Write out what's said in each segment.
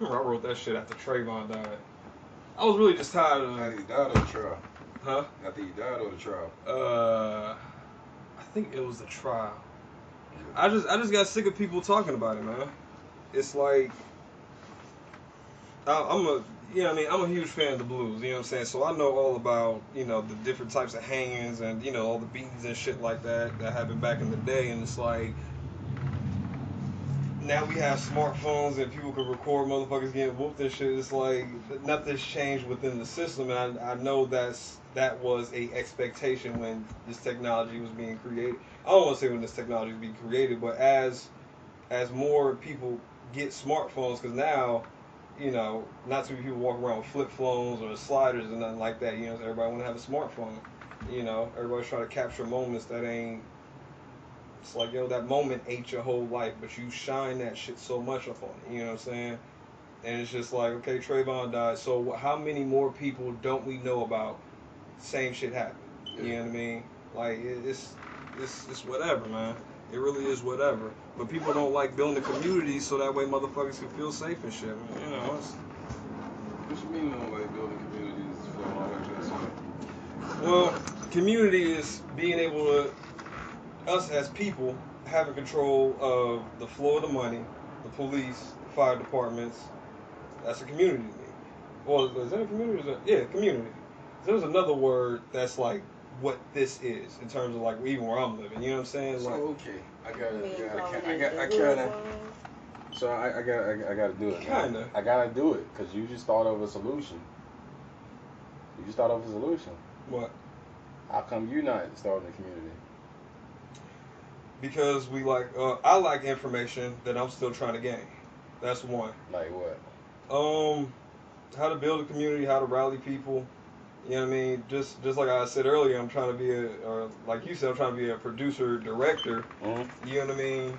Remember, I wrote that shit after Trayvon died. I was really just tired of. After he died on the trial. Huh? After he died on the trial. I think it was the trial. I just got sick of people talking about it, man. It's like I'm a you know what I mean, I'm a huge fan of the blues, you know what I'm saying? So I know all about, the different types of hangings and, all the beatings and shit like that happened back in the day, and it's like now we have smartphones and people can record motherfuckers getting whooped and shit. It's like nothing's changed within the system, and I know that was a expectation when this technology was being created. I don't want to say when this technology was being created, but as more people get smartphones, because now, not too many people walk around with flip phones or sliders and nothing like that. So everybody want to have a smartphone. Everybody's trying to capture moments that ain't. It's like, that moment ain't your whole life, but you shine that shit so much up on it. You know what I'm saying? And it's just like, okay, Trayvon died. So how many more people don't we know about? Same shit happened. You know what I mean? Like it's whatever, man. It really is whatever. But people don't like building a community so that way motherfuckers can feel safe and shit. What you mean you don't like building communities for all that stuff? Well, community is being able to, us as people, having control of the flow of the money, the police, the fire departments. That's a community to me. Well, is that a community? Yeah, community. There's another word that's like what this is in terms of like even where I'm living. You know what I'm saying? So like, okay, I I gotta. So I gotta do it. Kinda. I gotta do it because you just thought of a solution. You just thought of a solution. What? How come you not starting a community? Because I like information that I'm still trying to gain. That's one. Like what? How to build a community, how to rally people. You know what I mean? Just like I said earlier, I'm trying to be or like you said, I'm trying to be a producer, director. Mm-hmm. You know what I mean?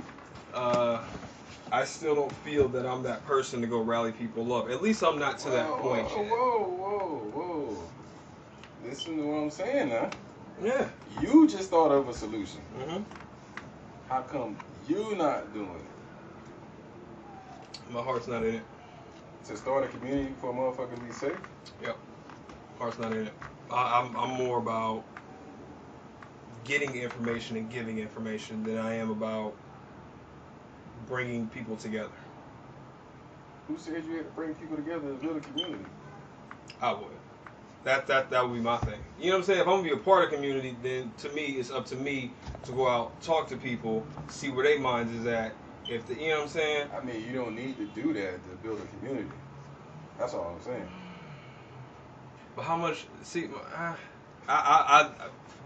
I still don't feel that I'm that person to go rally people up. At least I'm not to that point yet. Whoa. Listen to what I'm saying now. Yeah. You just thought of a solution. Mm-hmm. How come you not doing it? My heart's not in it. To start a community for a motherfucker to be safe? Yep. Heart's not in it. I'm more about getting information and giving information than I am about bringing people together. Who said you had to bring people together to build a community? I would. That would be my thing. You know what I'm saying? If I'm gonna be a part of the community, then to me it's up to me to go out, talk to people, see where their minds is at. You know what I'm saying? I mean, you don't need to do that to build a community. That's all I'm saying. But how much? See, I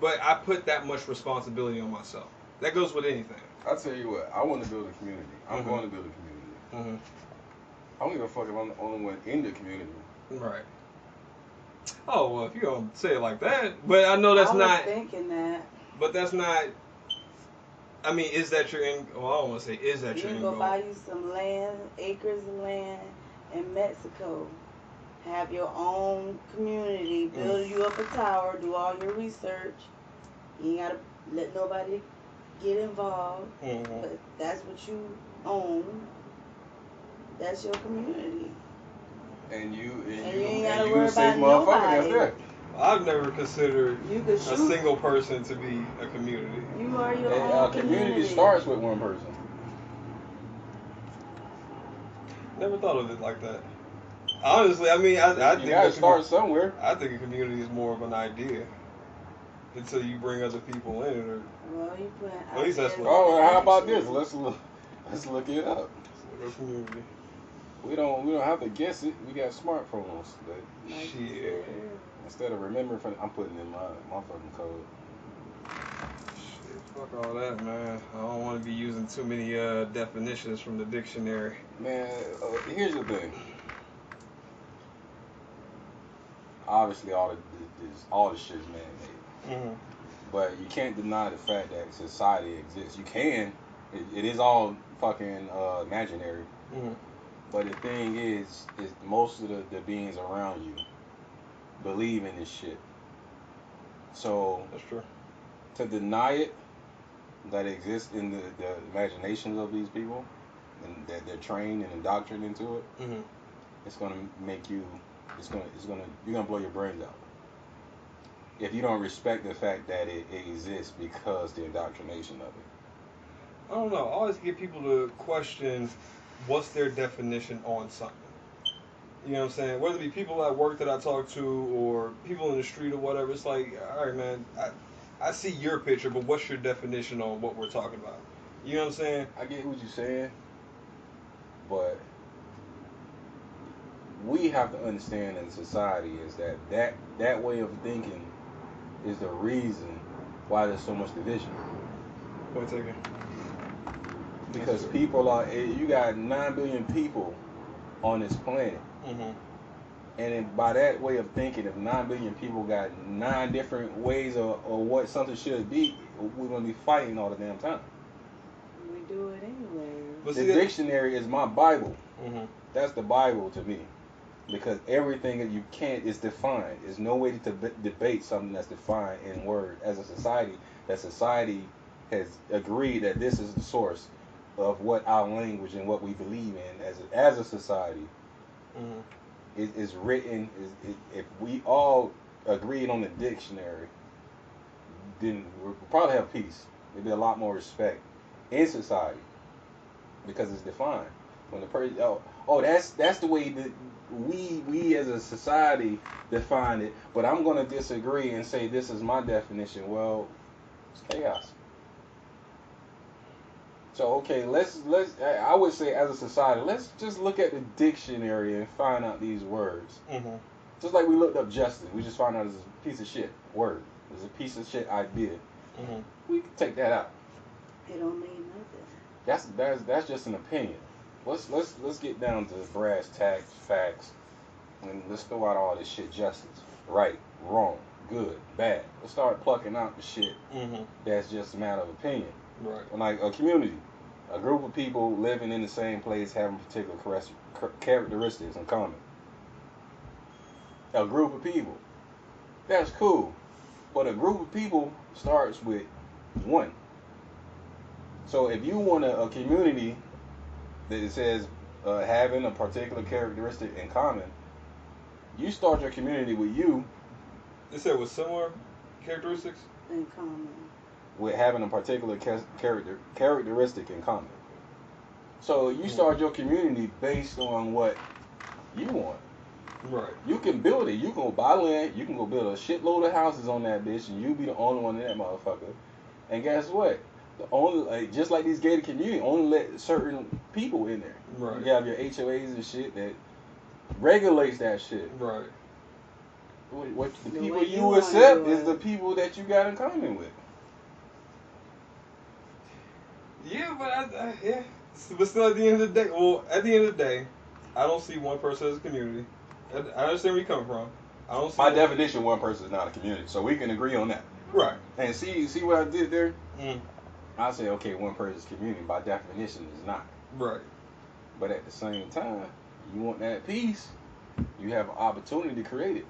but I put that much responsibility on myself. That goes with anything. I tell you what, I want to build a community. I'm Mm-hmm. going to build a community. Mm-hmm. I don't give a fuck if I'm the only one in the community. Right. Oh well, if you don't say it like that, but I know that's not. Thinking that. But that's not. I mean, is that your end? Well, I don't want to say is that your end goal. You can go buy you some land, acres of land in Mexico. Have your own community. Build you up a tower. Do all your research. You ain't gotta let nobody get involved. Mm-hmm. But that's what you own. That's your community. And you ain't gotta worry the safe about motherfucker that's nobody. there. I've never considered a single person to be a community. You are your own community starts with one person. Never thought of it like that. Honestly, I mean, I think you gotta start somewhere. I think a community is more of an idea until you bring other people in it. Well, you put. At least that's what. Oh, how about this? Let's look it up. A community. We don't have to guess it. We got smartphones. Shit. Instead of remembering I'm putting in my fucking code. Shit, fuck all that, man. I don't want to be using too many definitions from the dictionary. Man, here's the thing. Obviously, all the shit is man-made. Mm-hmm. But you can't deny the fact that society exists. You can. It is all fucking imaginary. Mm-hmm. But the thing is most of the beings around you believe in this shit. So that's true. To deny it, that it exists in the imaginations of these people, and that they're trained and indoctrinated into it, it's gonna make you. You're gonna blow your brains out if you don't respect the fact that it exists because the indoctrination of it. I don't know. I always get people to question what's their definition on something. You know what I'm saying? Whether it be people at work that I talk to or people in the street or whatever, it's like, all right, man, I see your picture, but what's your definition on what we're talking about? You know what I'm saying? I get what you're saying, but we have to understand in society is that way of thinking is the reason why there's so much division. Point taken. Because people are, you got 9 billion people on this planet. Mm-hmm. And then by that way of thinking, if 9 billion people got 9 different ways of what something should be, we're going to be fighting all the damn time. We do it anyway. But The see, dictionary is my Bible. Mm-hmm. That's the Bible to me. Because everything that you can't is defined. There's no way to debate something that's defined in word. As a society, that society has agreed that this is the source of what our language and what we believe in as a society. Mm-hmm. Is written. If we all agreed on the dictionary, then we'll probably have peace. There'd be a lot more respect in society because it's defined. When the person, that's the way that we as a society define it. But I'm gonna disagree and say this is my definition. Well, it's chaos. So okay, let's I would say as a society, let's just look at the dictionary and find out these words. Mm-hmm. Just like we looked up justice, we just found out it's a piece of shit word. It's a piece of shit idea. Mm-hmm. We can take that out. It don't mean nothing. That's just an opinion. Let's get down to brass tacks, facts, and let's throw out all this shit. Justice, right, wrong, good, bad. Let's start plucking out the shit Mm-hmm. that's just a matter of opinion. Right. Like a community, a group of people living in the same place having particular characteristics in common. A group of people, that's cool, but a group of people starts with one. So if you want a community that it says having a particular characteristic in common, you start your community with you. They said with similar characteristics. In common. With having a particular characteristic in common. So you start your community based on what you want. Right. You can build it. You can go buy land. You can go build a shitload of houses on that bitch, and you be the only one in that motherfucker. And guess what? The only just like these gated communities, only let certain people in there. Right. You have your HOAs and shit that regulates that shit. Right. What the The people way you you wanna accept do is it. the people that you got in common with. Yeah, but yeah. But still, at the end of the day, at the end of the day, I don't see one person as a community. I understand where you're coming from. I don't see. By definition, one person is not a community, so we can agree on that. Right. And see what I did there? Mm. I say, okay, one person's community by definition is not. Right. But at the same time, you want that peace, you have an opportunity to create it.